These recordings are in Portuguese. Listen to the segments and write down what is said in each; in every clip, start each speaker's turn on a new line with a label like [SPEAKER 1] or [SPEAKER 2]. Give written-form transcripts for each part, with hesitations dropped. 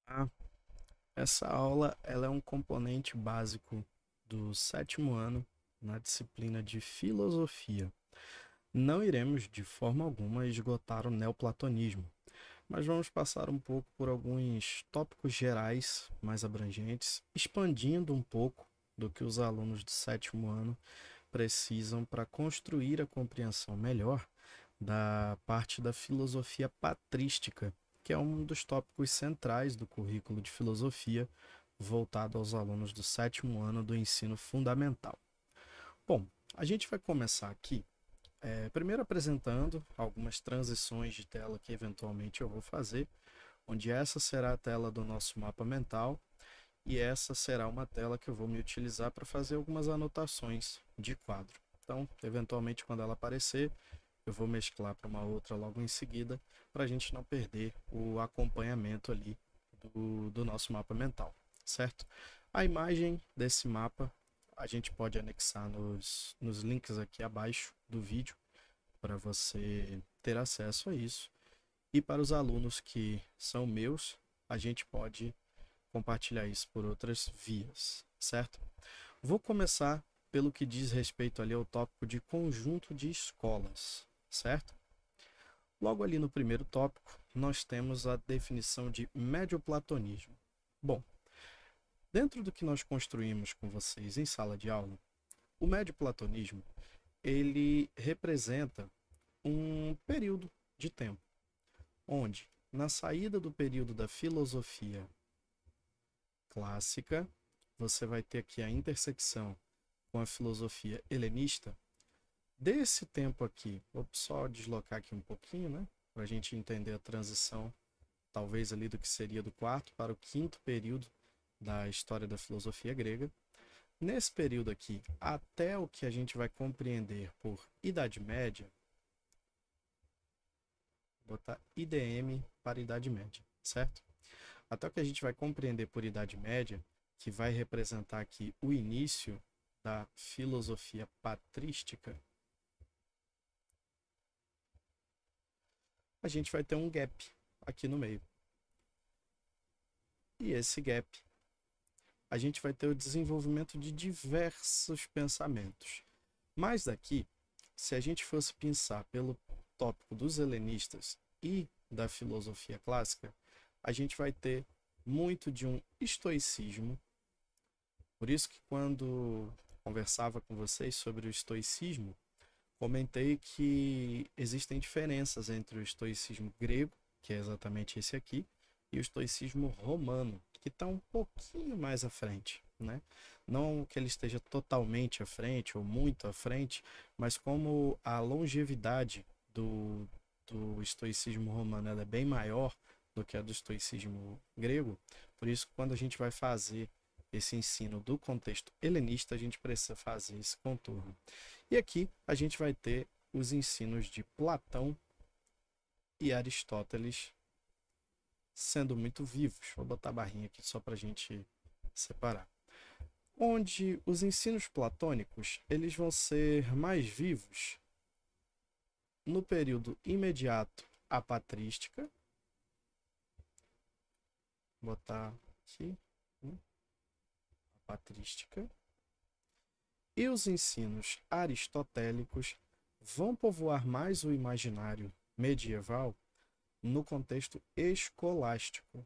[SPEAKER 1] Ah, essa aula ela é um componente básico do sétimo ano na disciplina de filosofia. Não iremos de forma alguma esgotar o neoplatonismo, mas vamos passar um pouco por alguns tópicos gerais mais abrangentes, expandindo um pouco do que os alunos do sétimo ano precisam para construir a compreensão melhor da parte da filosofia patrística, que é um dos tópicos centrais do currículo de filosofia voltado aos alunos do sétimo ano do ensino fundamental. Bom, a gente vai começar aqui, primeiro apresentando algumas transições de tela que eventualmente eu vou fazer, onde essa será a tela do nosso mapa mental e essa será uma tela que eu vou me utilizar para fazer algumas anotações de quadro. Então, eventualmente, quando ela aparecer, eu vou mesclar para uma outra logo em seguida, para a gente não perder o acompanhamento ali do nosso mapa mental, certo? A imagem desse mapa a gente pode anexar nos links aqui abaixo do vídeo para você ter acesso a isso. E para os alunos que são meus, a gente pode compartilhar isso por outras vias, certo? Vou começar pelo que diz respeito ali ao tópico de conjunto de escolas, certo? Logo ali no primeiro tópico, nós temos a definição de medioplatonismo. Bom, dentro do que nós construímos com vocês em sala de aula, o medioplatonismo, ele representa um período de tempo onde, na saída do período da filosofia clássica, você vai ter aqui a intersecção com a filosofia helenista. Desse tempo aqui, vou só deslocar aqui um pouquinho, né? Para a gente entender a transição, talvez ali do que seria do quarto para o quinto período da história da filosofia grega. Nesse período aqui, até o que a gente vai compreender por Idade Média, vou botar IDM para Idade Média, certo? Até o que a gente vai compreender por Idade Média, que vai representar aqui o início da filosofia patrística, a gente vai ter um gap aqui no meio. E esse gap, a gente vai ter o desenvolvimento de diversos pensamentos. Mas daqui, se a gente fosse pensar pelo tópico dos helenistas e da filosofia clássica, a gente vai ter muito de um estoicismo. Por isso que quando conversava com vocês sobre o estoicismo, comentei que existem diferenças entre o estoicismo grego, que é exatamente esse aqui, e o estoicismo romano, que está um pouquinho mais à frente, né? Não que ele esteja totalmente à frente ou muito à frente, mas como a longevidade do estoicismo romano ela é bem maior do que a do estoicismo grego, por isso quando a gente vai fazer esse ensino do contexto helenista, a gente precisa fazer esse contorno. E aqui a gente vai ter os ensinos de Platão e Aristóteles sendo muito vivos. Vou botar a barrinha aqui só para a gente separar. Onde os ensinos platônicos eles vão ser mais vivos no período imediato à patrística. Vou botar aqui a patrística. E os ensinos aristotélicos vão povoar mais o imaginário medieval no contexto escolástico,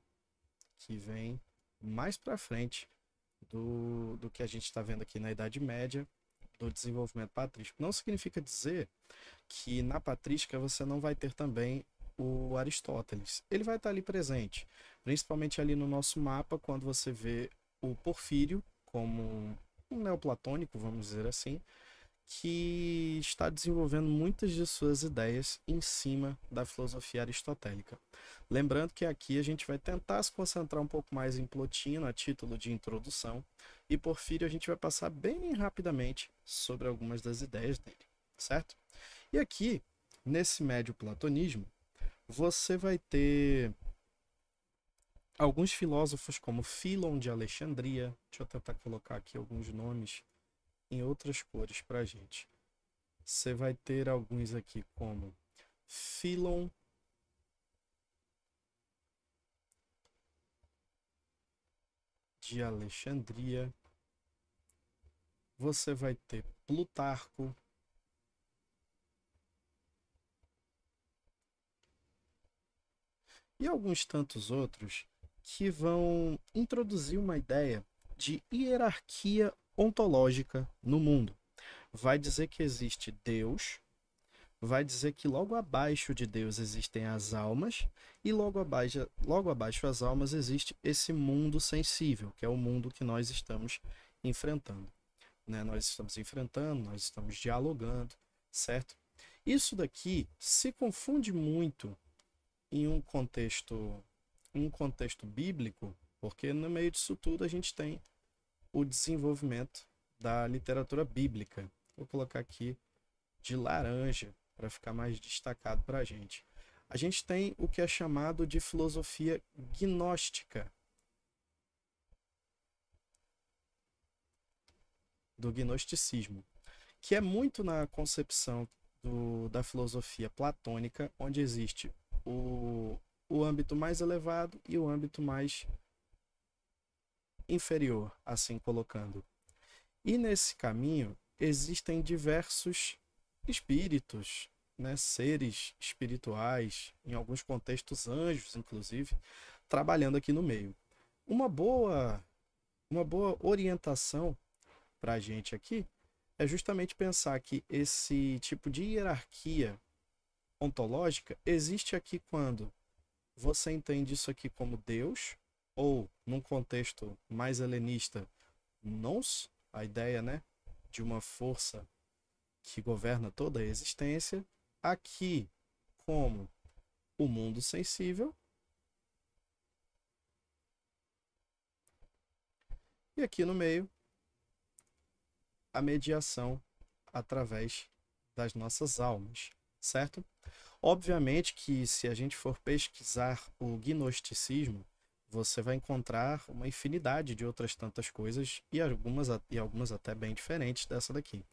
[SPEAKER 1] que vem mais para frente do que a gente está vendo aqui na Idade Média, do desenvolvimento patrístico. Não significa dizer que na patrística você não vai ter também o Aristóteles. Ele vai estar ali presente, principalmente ali no nosso mapa, quando você vê o Porfírio como um neoplatônico, vamos dizer assim, que está desenvolvendo muitas de suas ideias em cima da filosofia aristotélica. Lembrando que aqui a gente vai tentar se concentrar um pouco mais em Plotino, a título de introdução, e Porfírio a gente vai passar bem rapidamente sobre algumas das ideias dele, certo? E aqui, nesse médio platonismo, você vai ter alguns filósofos como Filon de Alexandria, deixa eu tentar colocar aqui alguns nomes em outras cores para a gente. Você vai ter alguns aqui como Philon de Alexandria, você vai ter Plutarco, e alguns tantos outros que vão introduzir uma ideia de hierarquia ontológica no mundo. Vai dizer que existe Deus, vai dizer que logo abaixo de Deus existem as almas, e logo abaixo das almas existe esse mundo sensível, que é o mundo que nós estamos enfrentando. Né? Nós estamos enfrentando, nós estamos dialogando, certo? Isso daqui se confunde muito em um contexto bíblico, porque no meio disso tudo a gente tem o desenvolvimento da literatura bíblica. Vou colocar aqui de laranja para ficar mais destacado para a gente. A gente tem o que é chamado de filosofia gnóstica, do gnosticismo, que é muito na concepção da filosofia platônica, onde existe o âmbito mais elevado e o âmbito mais inferior, assim colocando. E nesse caminho existem diversos espíritos, né, seres espirituais, em alguns contextos anjos, inclusive, trabalhando aqui no meio. Uma boa orientação para a gente aqui é justamente pensar que esse tipo de hierarquia ontológica existe aqui quando você entende isso aqui como Deus, ou num contexto mais helenista, nous, a ideia, né, de uma força que governa toda a existência, aqui como o mundo sensível, e aqui no meio a mediação através das nossas almas, certo? Obviamente que se a gente for pesquisar o gnosticismo, você vai encontrar uma infinidade de outras tantas coisas e algumas até bem diferentes dessa daqui.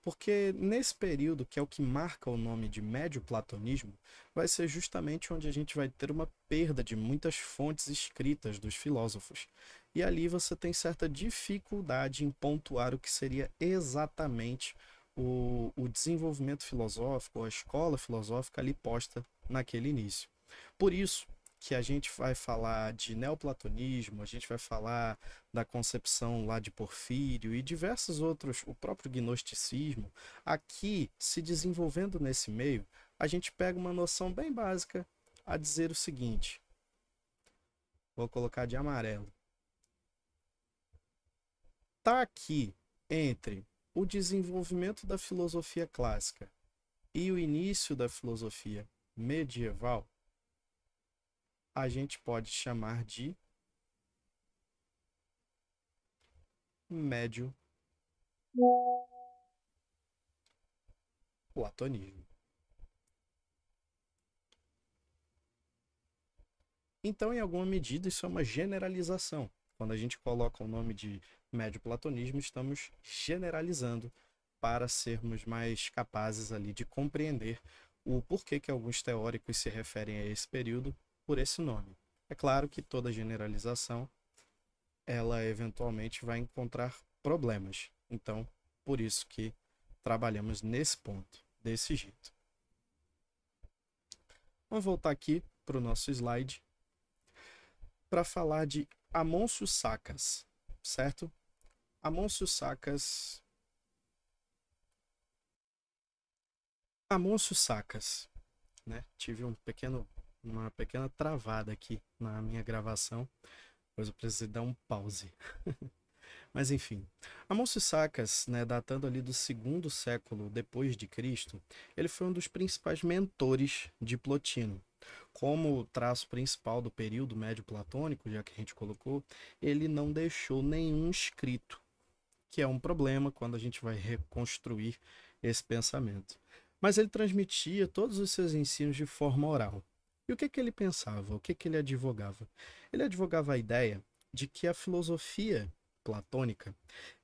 [SPEAKER 1] Porque nesse período, que é o que marca o nome de médio platonismo, vai ser justamente onde a gente vai ter uma perda de muitas fontes escritas dos filósofos. E ali você tem certa dificuldade em pontuar o que seria exatamente o desenvolvimento filosófico, a escola filosófica ali posta naquele início. Por isso que a gente vai falar de neoplatonismo, a gente vai falar da concepção lá de Porfírio e diversos outros, o próprio gnosticismo, aqui se desenvolvendo nesse meio, a gente pega uma noção bem básica a dizer o seguinte, vou colocar de amarelo, tá aqui entre o desenvolvimento da filosofia clássica e o início da filosofia medieval, a gente pode chamar de médio platonismo. Então, em alguma medida, isso é uma generalização. Quando a gente coloca o nome de médio platonismo, estamos generalizando para sermos mais capazes ali de compreender o porquê que alguns teóricos se referem a esse período por esse nome. É claro que toda generalização, ela eventualmente vai encontrar problemas. Então, por isso que trabalhamos nesse ponto, desse jeito. Vamos voltar aqui para o nosso slide para falar de Amôncio Sacas, certo? Amôncio Sacas. Amôncio Sacas, né? Tive uma pequena travada aqui na minha gravação, pois eu precisei dar um pause. Mas enfim, Amôncio Sacas, né, datando ali do 2º século depois de Cristo, ele foi um dos principais mentores de Plotino. Como traço principal do período médio platônico, já que a gente colocou, ele não deixou nenhum escrito, que é um problema quando a gente vai reconstruir esse pensamento. Mas ele transmitia todos os seus ensinos de forma oral. E o que ele pensava? O que ele advogava? Ele advogava a ideia de que a filosofia platônica,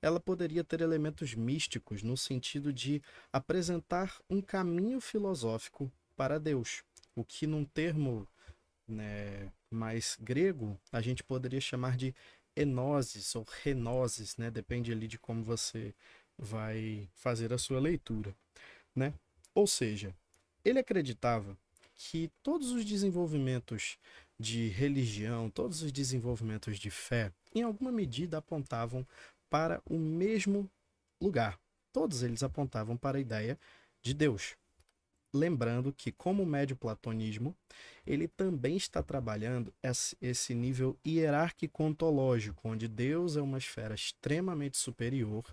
[SPEAKER 1] ela poderia ter elementos místicos no sentido de apresentar um caminho filosófico para Deus, o que num termo, né, mais grego a gente poderia chamar de enoses ou renoses, né? Depende ali de como você vai fazer a sua leitura, né? Ou seja, ele acreditava que todos os desenvolvimentos de religião, todos os desenvolvimentos de fé, em alguma medida apontavam para o mesmo lugar. Todos eles apontavam para a ideia de Deus. Lembrando que, como o médio platonismo, ele também está trabalhando esse nível hierárquico ontológico, onde Deus é uma esfera extremamente superior,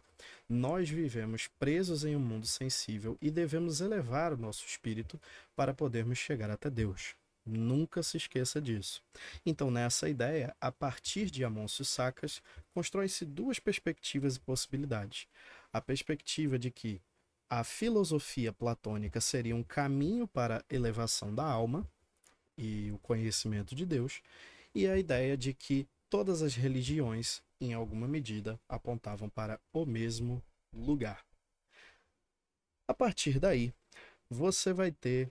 [SPEAKER 1] nós vivemos presos em um mundo sensível e devemos elevar o nosso espírito para podermos chegar até Deus. Nunca se esqueça disso. Então, nessa ideia, a partir de Amôncio Sacas, constroem-se duas perspectivas e possibilidades. A perspectiva de que a filosofia platônica seria um caminho para a elevação da alma e o conhecimento de Deus, e a ideia de que todas as religiões, em alguma medida, apontavam para o mesmo lugar. A partir daí, você vai ter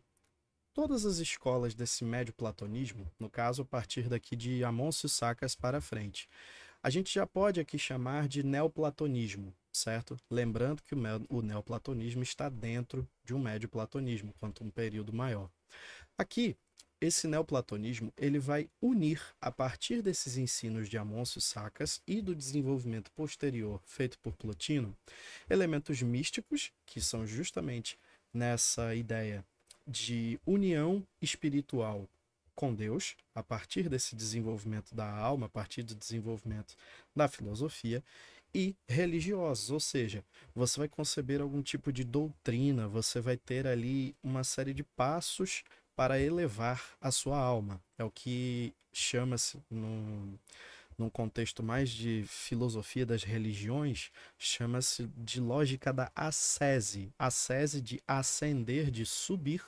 [SPEAKER 1] todas as escolas desse médio platonismo, no caso, a partir daqui de Amôncio Sacas para frente. A gente já pode aqui chamar de neoplatonismo, certo? Lembrando que o neoplatonismo está dentro de um médio platonismo, quanto um período maior. Aqui, esse neoplatonismo ele vai unir, a partir desses ensinos de Amôncio Sacas e do desenvolvimento posterior feito por Plotino, elementos místicos, que são justamente nessa ideia de união espiritual com Deus, a partir desse desenvolvimento da alma, a partir do desenvolvimento da filosofia, e religiosos, ou seja, você vai conceber algum tipo de doutrina, você vai ter ali uma série de passos para elevar a sua alma. É o que chama-se, num contexto mais de filosofia das religiões, chama-se de lógica da ascese. Ascese de ascender, de subir,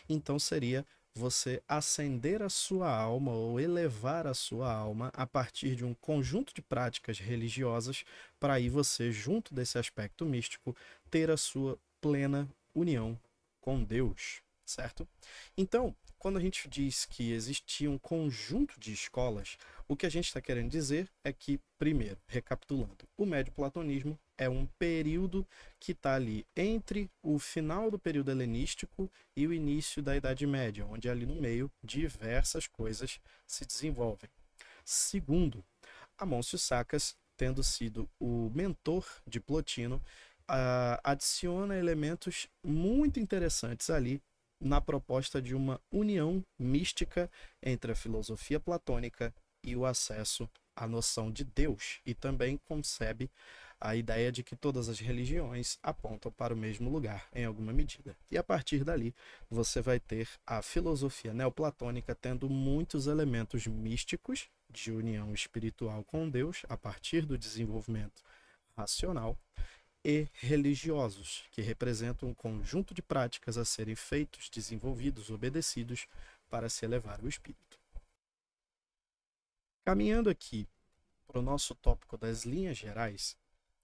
[SPEAKER 1] então seria você ascender a sua alma ou elevar a sua alma a partir de um conjunto de práticas religiosas para aí você, junto desse aspecto místico, ter a sua plena união com Deus, certo? Então, quando a gente diz que existia um conjunto de escolas, o que a gente está querendo dizer é que, primeiro, recapitulando, o médio platonismo é um período que está ali entre o final do período helenístico e o início da Idade Média, onde ali no meio diversas coisas se desenvolvem. Segundo, Amôncio Sacas, tendo sido o mentor de Plotino, adiciona elementos muito interessantes ali na proposta de uma união mística entre a filosofia platônica e o acesso à noção de Deus, e também concebe a ideia de que todas as religiões apontam para o mesmo lugar, em alguma medida. E a partir dali, você vai ter a filosofia neoplatônica tendo muitos elementos místicos de união espiritual com Deus, a partir do desenvolvimento racional, e religiosos, que representam um conjunto de práticas a serem feitos, desenvolvidos, obedecidos para se elevar o espírito. Caminhando aqui para o nosso tópico das linhas gerais,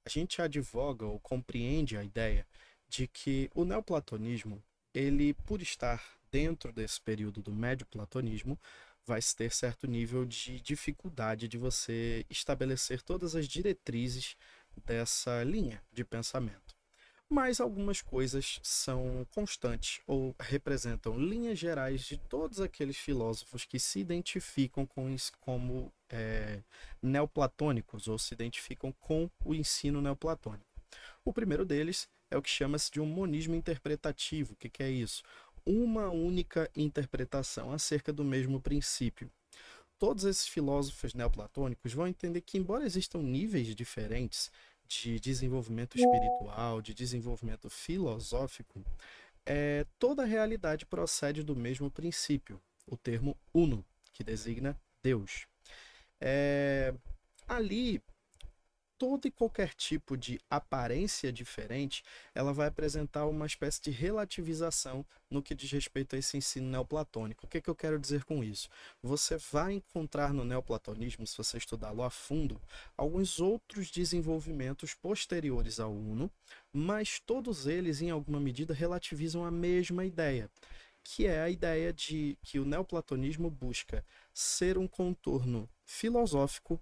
[SPEAKER 1] a gente advoga ou compreende a ideia de que o neoplatonismo, ele, por estar dentro desse período do médio platonismo, vai ter certo nível de dificuldade de você estabelecer todas as diretrizes dessa linha de pensamento. Mas algumas coisas são constantes ou representam linhas gerais de todos aqueles filósofos que se identificam com isso como neoplatônicos ou se identificam com o ensino neoplatônico. O primeiro deles é o que chama-se de um monismo interpretativo. O que é isso? Uma única interpretação acerca do mesmo princípio. Todos esses filósofos neoplatônicos vão entender que, embora existam níveis diferentes de desenvolvimento espiritual, de desenvolvimento filosófico, toda a realidade procede do mesmo princípio, o termo uno, que designa Deus. Ali, todo e qualquer tipo de aparência diferente, ela vai apresentar uma espécie de relativização no que diz respeito a esse ensino neoplatônico. O que eu quero dizer com isso? Você vai encontrar no neoplatonismo, se você estudá-lo a fundo, alguns outros desenvolvimentos posteriores ao uno, mas todos eles, em alguma medida, relativizam a mesma ideia, que é a ideia de que o neoplatonismo busca ser um contorno filosófico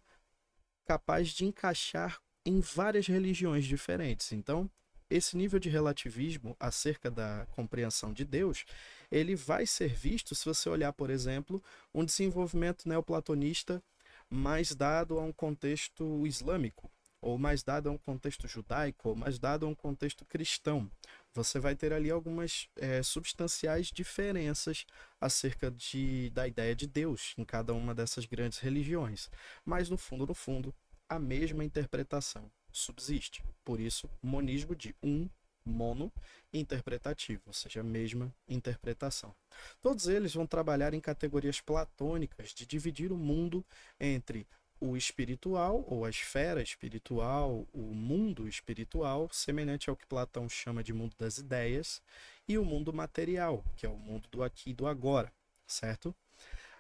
[SPEAKER 1] capaz de encaixar em várias religiões diferentes. Então, esse nível de relativismo acerca da compreensão de Deus, ele vai ser visto se você olhar, por exemplo, um desenvolvimento neoplatonista mais dado a um contexto islâmico, ou mais dado a um contexto judaico, ou mais dado a um contexto cristão. Você vai ter ali algumas substanciais diferenças acerca da ideia de Deus em cada uma dessas grandes religiões. Mas, no fundo, a mesma interpretação subsiste. Por isso, monismo de mono interpretativo, ou seja, a mesma interpretação. Todos eles vão trabalhar em categorias platônicas de dividir o mundo entre o espiritual, ou a esfera espiritual, o mundo espiritual, semelhante ao que Platão chama de mundo das ideias, e o mundo material, que é o mundo do aqui e do agora, certo?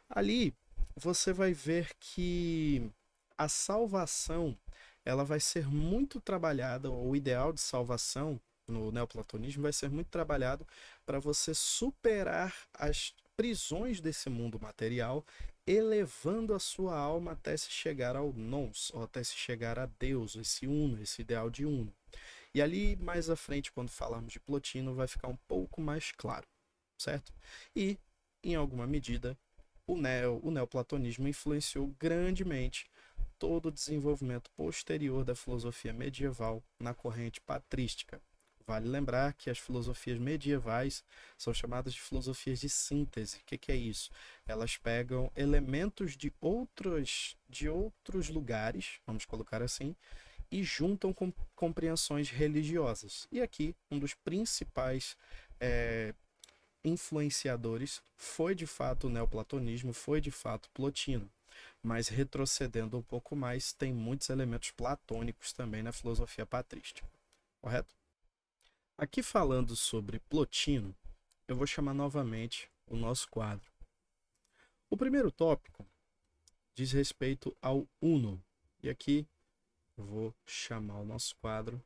[SPEAKER 1] Ali você vai ver que a salvação ela vai ser muito trabalhada, ou o ideal de salvação no neoplatonismo vai ser muito trabalhado para você superar as prisões desse mundo material, elevando a sua alma até se chegar ao nons, ou até se chegar a Deus, esse uno, esse ideal de uno. E ali mais à frente, quando falarmos de Plotino, vai ficar um pouco mais claro, certo? E, em alguma medida, o neoplatonismo influenciou grandemente todo o desenvolvimento posterior da filosofia medieval na corrente patrística. Vale lembrar que as filosofias medievais são chamadas de filosofias de síntese. O que é isso? Elas pegam elementos de outros lugares, vamos colocar assim, e juntam com compreensões religiosas. E aqui, um dos principais influenciadores foi de fato o neoplatonismo, foi de fato Plotino. Mas retrocedendo um pouco mais, tem muitos elementos platônicos também na filosofia patrística. Correto? Aqui falando sobre Plotino, eu vou chamar novamente o nosso quadro. O primeiro tópico diz respeito ao uno. E aqui eu vou chamar o nosso quadro.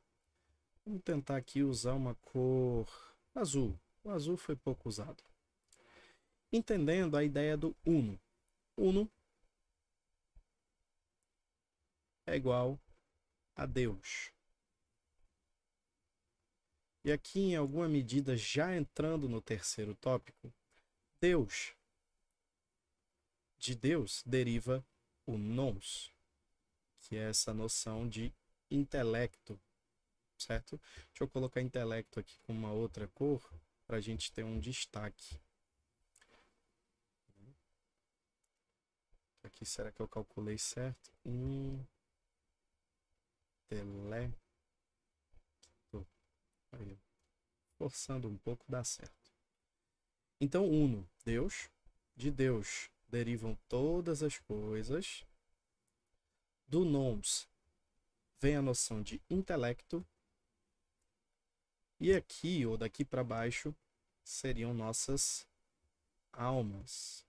[SPEAKER 1] Vamos tentar aqui usar uma cor azul. O azul foi pouco usado. Entendendo a ideia do uno. Uno é igual a Deus. E aqui, em alguma medida, já entrando no terceiro tópico, Deus. De Deus deriva o nons, que é essa noção de intelecto, certo? Deixa eu colocar intelecto aqui com uma outra cor, para a gente ter um destaque. Aqui, será que eu calculei certo? Intelecto. Aí, forçando um pouco, dá certo. Então, uno, Deus. De Deus derivam todas as coisas. Do nons vem a noção de intelecto. E aqui, ou daqui para baixo, seriam nossas almas.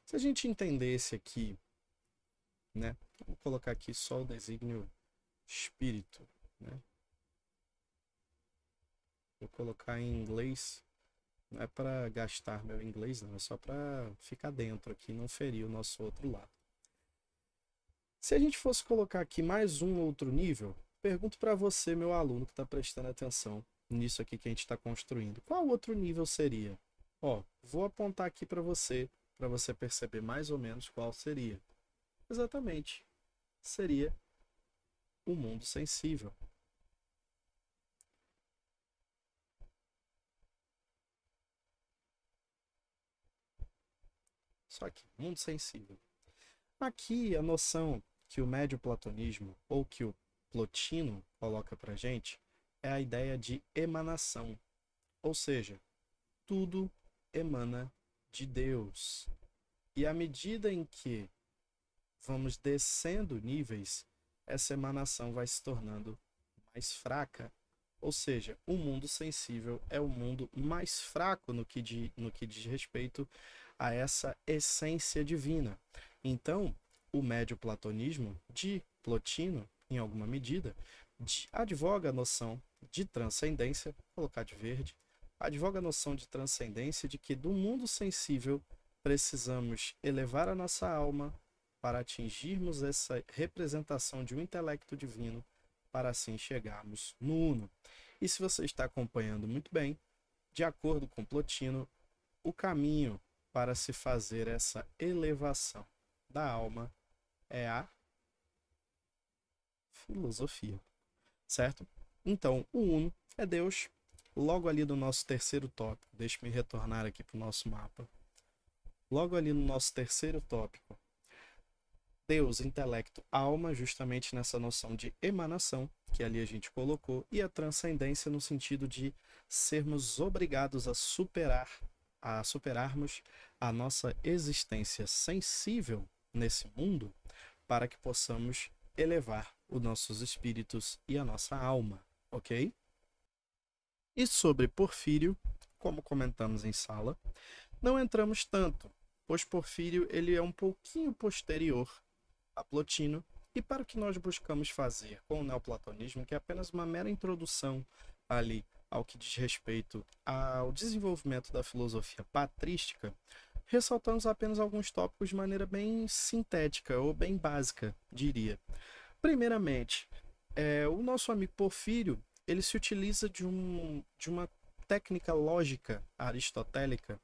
[SPEAKER 1] Se a gente entendesse aqui, né? Vou colocar aqui só o desígnio espírito, né? Vou colocar em inglês, não é para gastar meu inglês, não, é só para ficar dentro aqui, não ferir o nosso outro lado. Se a gente fosse colocar aqui mais um outro nível, pergunto para você, meu aluno que está prestando atenção nisso aqui que a gente está construindo, qual outro nível seria? Ó, vou apontar aqui para você perceber mais ou menos qual seria. Exatamente, seria o mundo sensível. Só que mundo sensível. Aqui a noção que o médio platonismo ou que o Plotino coloca para gente é a ideia de emanação, ou seja, tudo emana de Deus. E à medida em que vamos descendo níveis, essa emanação vai se tornando mais fraca. Ou seja, o mundo sensível é o mundo mais fraco no que diz respeito a essa essência divina. Então, o médio platonismo de Plotino, em alguma medida, advoga a noção de transcendência, vou colocar de verde, advoga a noção de transcendência de que do mundo sensível precisamos elevar a nossa alma para atingirmos essa representação de um intelecto divino, para assim chegarmos no Uno. E se você está acompanhando muito bem, de acordo com Plotino, o caminho para se fazer essa elevação da alma é a filosofia, certo? Então, o Uno é Deus. Logo ali no nosso terceiro tópico, deixe-me retornar aqui para o nosso mapa. Logo ali no nosso terceiro tópico, Deus, intelecto, alma, justamente nessa noção de emanação, que ali a gente colocou, e a transcendência no sentido de sermos obrigados a superarmos a nossa existência sensível nesse mundo, para que possamos elevar os nossos espíritos e a nossa alma, ok? E sobre Porfírio, como comentamos em sala, não entramos tanto, pois Porfírio ele é um pouquinho posterior a Plotino, e para o que nós buscamos fazer com o neoplatonismo, que é apenas uma mera introdução ali ao que diz respeito ao desenvolvimento da filosofia patrística, ressaltamos apenas alguns tópicos de maneira bem sintética ou bem básica, diria. Primeiramente, o nosso amigo Porfírio ele se utiliza de uma técnica lógica aristotélica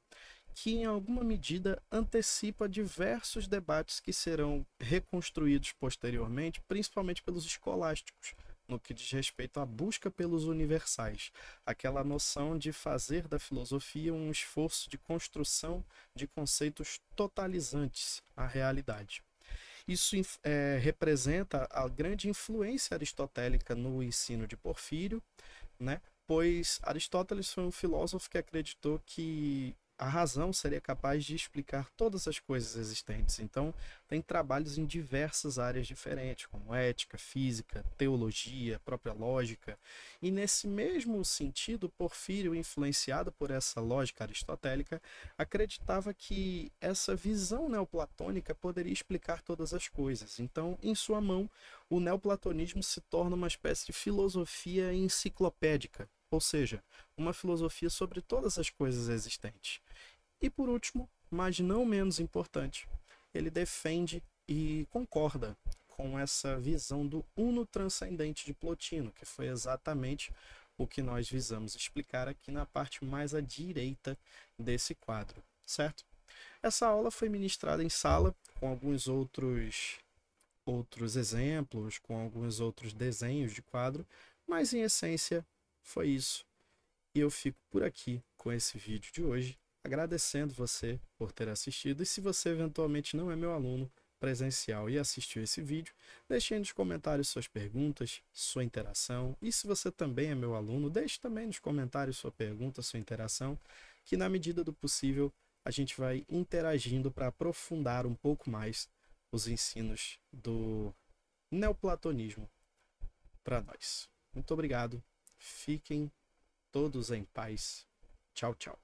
[SPEAKER 1] que, em alguma medida, antecipa diversos debates que serão reconstruídos posteriormente, principalmente pelos escolásticos, no que diz respeito à busca pelos universais, aquela noção de fazer da filosofia um esforço de construção de conceitos totalizantes à realidade. Isso representa a grande influência aristotélica no ensino de Porfírio, né? Pois Aristóteles foi um filósofo que acreditou que a razão seria capaz de explicar todas as coisas existentes. Então, tem trabalhos em diversas áreas diferentes, como ética, física, teologia, própria lógica. E nesse mesmo sentido, Porfírio, influenciado por essa lógica aristotélica, acreditava que essa visão neoplatônica poderia explicar todas as coisas. Então, em sua mão, o neoplatonismo se torna uma espécie de filosofia enciclopédica, ou seja, uma filosofia sobre todas as coisas existentes. E por último, mas não menos importante, ele defende e concorda com essa visão do uno transcendente de Plotino, que foi exatamente o que nós visamos explicar aqui na parte mais à direita desse quadro, certo? Essa aula foi ministrada em sala com alguns outros exemplos, com alguns outros desenhos de quadro, mas em essência foi isso. E eu fico por aqui com esse vídeo de hoje, agradecendo você por ter assistido. E se você eventualmente não é meu aluno presencial e assistiu esse vídeo, deixe aí nos comentários suas perguntas, sua interação. E se você também é meu aluno, deixe também nos comentários sua pergunta, sua interação, que na medida do possível a gente vai interagindo para aprofundar um pouco mais os ensinos do neoplatonismo para nós. Muito obrigado. Fiquem todos em paz. Tchau, tchau.